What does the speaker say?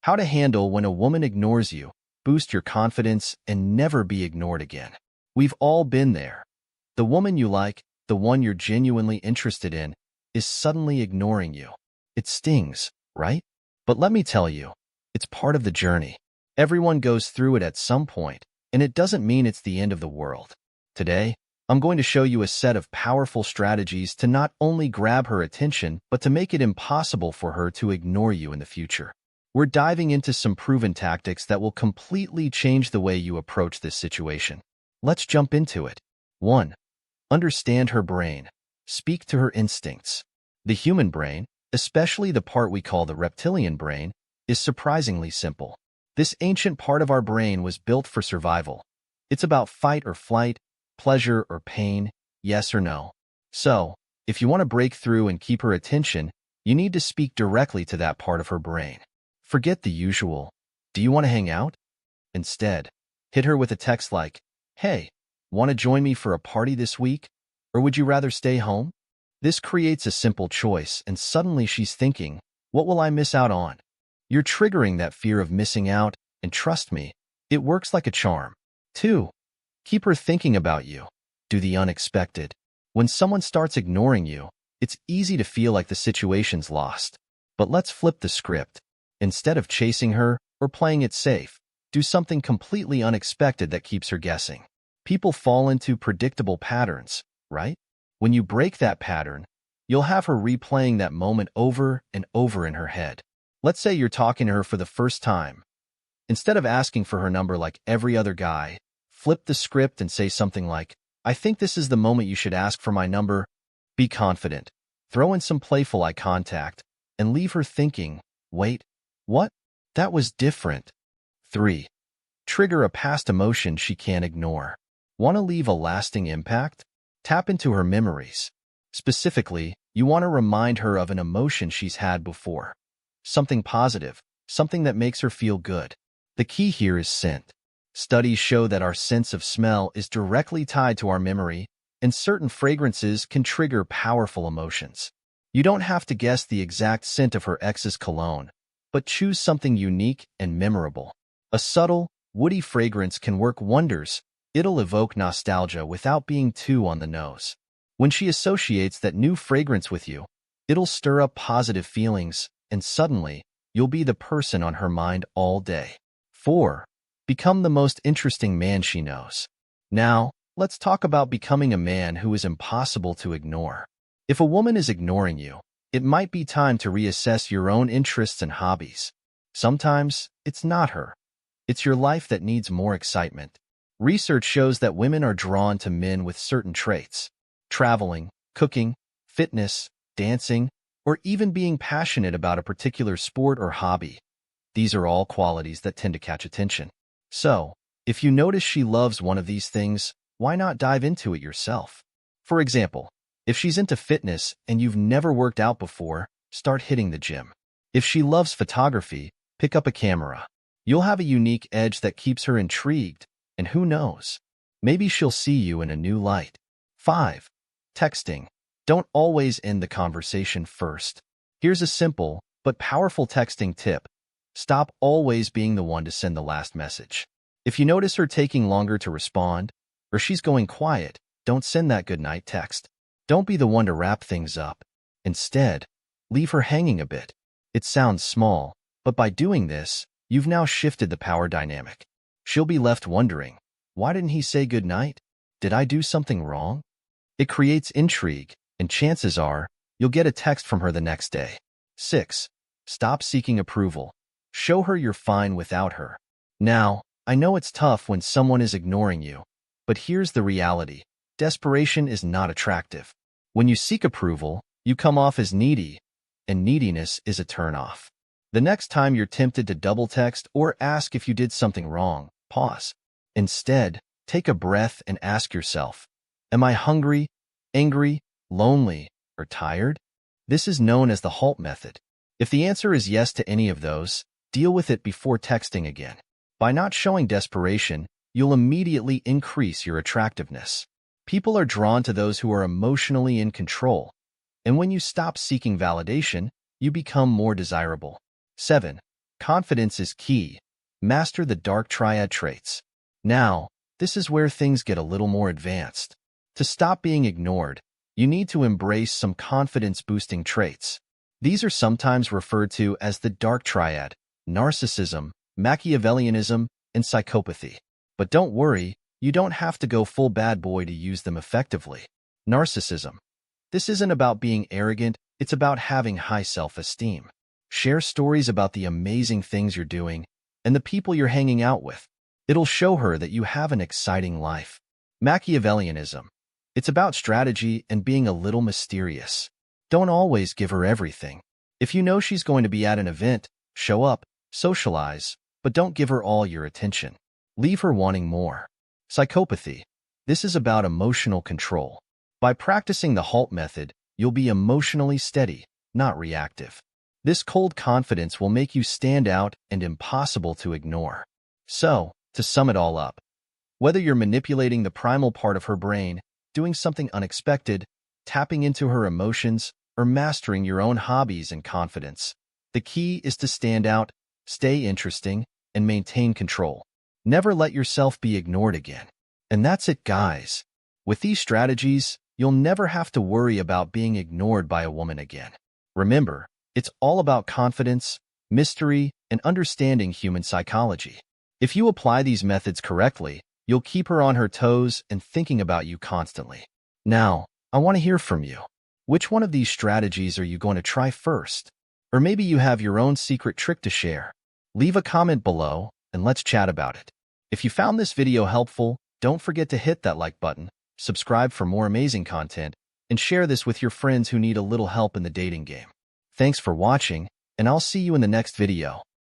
How to handle when a woman ignores you, boost your confidence, and never be ignored again. We've all been there. The woman you like, the one you're genuinely interested in, is suddenly ignoring you. It stings, right? But let me tell you, it's part of the journey. Everyone goes through it at some point, and it doesn't mean it's the end of the world. Today, I'm going to show you a set of powerful strategies to not only grab her attention, but to make it impossible for her to ignore you in the future. We're diving into some proven tactics that will completely change the way you approach this situation. Let's jump into it. 1. Understand her brain. Speak to her instincts. The human brain, especially the part we call the reptilian brain, is surprisingly simple. This ancient part of our brain was built for survival. It's about fight or flight, pleasure or pain, yes or no. So, if you want to break through and keep her attention, you need to speak directly to that part of her brain. Forget the usual, "Do you want to hang out?" Instead, hit her with a text like, "Hey, want to join me for a party this week? Or would you rather stay home?" This creates a simple choice, and suddenly she's thinking, "What will I miss out on?" You're triggering that fear of missing out, and trust me, it works like a charm. 2. Keep her thinking about you. Do the unexpected. When someone starts ignoring you, it's easy to feel like the situation's lost. But let's flip the script. Instead of chasing her or playing it safe, do something completely unexpected that keeps her guessing. People fall into predictable patterns, right? When you break that pattern, you'll have her replaying that moment over and over in her head. Let's say you're talking to her for the first time. Instead of asking for her number like every other guy, flip the script and say something like, "I think this is the moment you should ask for my number." Be confident. Throw in some playful eye contact and leave her thinking, "Wait, what? That was different." 3. Trigger a past emotion she can't ignore. Want to leave a lasting impact? Tap into her memories. Specifically, you want to remind her of an emotion she's had before. Something positive, something that makes her feel good. The key here is scent. Studies show that our sense of smell is directly tied to our memory, and certain fragrances can trigger powerful emotions. You don't have to guess the exact scent of her ex's cologne, but choose something unique and memorable. A subtle, woody fragrance can work wonders. It'll evoke nostalgia without being too on the nose. When she associates that new fragrance with you, it'll stir up positive feelings, and suddenly, you'll be the person on her mind all day. 4. Become the most interesting man she knows. Now, let's talk about becoming a man who is impossible to ignore. If a woman is ignoring you, it might be time to reassess your own interests and hobbies. Sometimes, it's not her. It's your life that needs more excitement. Research shows that women are drawn to men with certain traits. Traveling, cooking, fitness, dancing, or even being passionate about a particular sport or hobby. These are all qualities that tend to catch attention. So, if you notice she loves one of these things, why not dive into it yourself? For example, if she's into fitness and you've never worked out before, start hitting the gym. If she loves photography, pick up a camera. You'll have a unique edge that keeps her intrigued, and who knows, maybe she'll see you in a new light. 5. Texting. Don't always end the conversation first. Here's a simple but powerful texting tip. Stop always being the one to send the last message. If you notice her taking longer to respond, or she's going quiet, don't send that goodnight text. Don't be the one to wrap things up. Instead, leave her hanging a bit. It sounds small, but by doing this, you've now shifted the power dynamic. She'll be left wondering, why didn't he say goodnight? Did I do something wrong? It creates intrigue, and chances are, you'll get a text from her the next day. 6. Stop seeking approval. Show her you're fine without her. Now, I know it's tough when someone is ignoring you, but here's the reality. Desperation is not attractive. When you seek approval, you come off as needy, and neediness is a turnoff. The next time you're tempted to double text or ask if you did something wrong, pause. Instead, take a breath and ask yourself, am I hungry, angry, lonely, or tired? This is known as the HALT method. If the answer is yes to any of those, deal with it before texting again. By not showing desperation, you'll immediately increase your attractiveness. People are drawn to those who are emotionally in control, and when you stop seeking validation, you become more desirable. 7. Confidence is key. Master the dark triad traits. Now, this is where things get a little more advanced. To stop being ignored, you need to embrace some confidence-boosting traits. These are sometimes referred to as the dark triad: narcissism, Machiavellianism, and psychopathy. But don't worry, you don't have to go full bad boy to use them effectively. Narcissism. This isn't about being arrogant, it's about having high self-esteem. Share stories about the amazing things you're doing and the people you're hanging out with. It'll show her that you have an exciting life. Machiavellianism. It's about strategy and being a little mysterious. Don't always give her everything. If you know she's going to be at an event, show up, socialize, but don't give her all your attention. Leave her wanting more. Psychopathy. This is about emotional control. By practicing the HALT method, you'll be emotionally steady, not reactive. This cold confidence will make you stand out and impossible to ignore. So, to sum it all up, whether you're manipulating the primal part of her brain, doing something unexpected, tapping into her emotions, or mastering your own hobbies and confidence, the key is to stand out, stay interesting, and maintain control. Never let yourself be ignored again. And that's it, guys. With these strategies, you'll never have to worry about being ignored by a woman again. Remember, it's all about confidence, mystery, and understanding human psychology. If you apply these methods correctly, you'll keep her on her toes and thinking about you constantly. Now, I want to hear from you. Which one of these strategies are you going to try first? Or maybe you have your own secret trick to share. Leave a comment below and let's chat about it. If you found this video helpful, don't forget to hit that like button, subscribe for more amazing content, and share this with your friends who need a little help in the dating game. Thanks for watching, and I'll see you in the next video.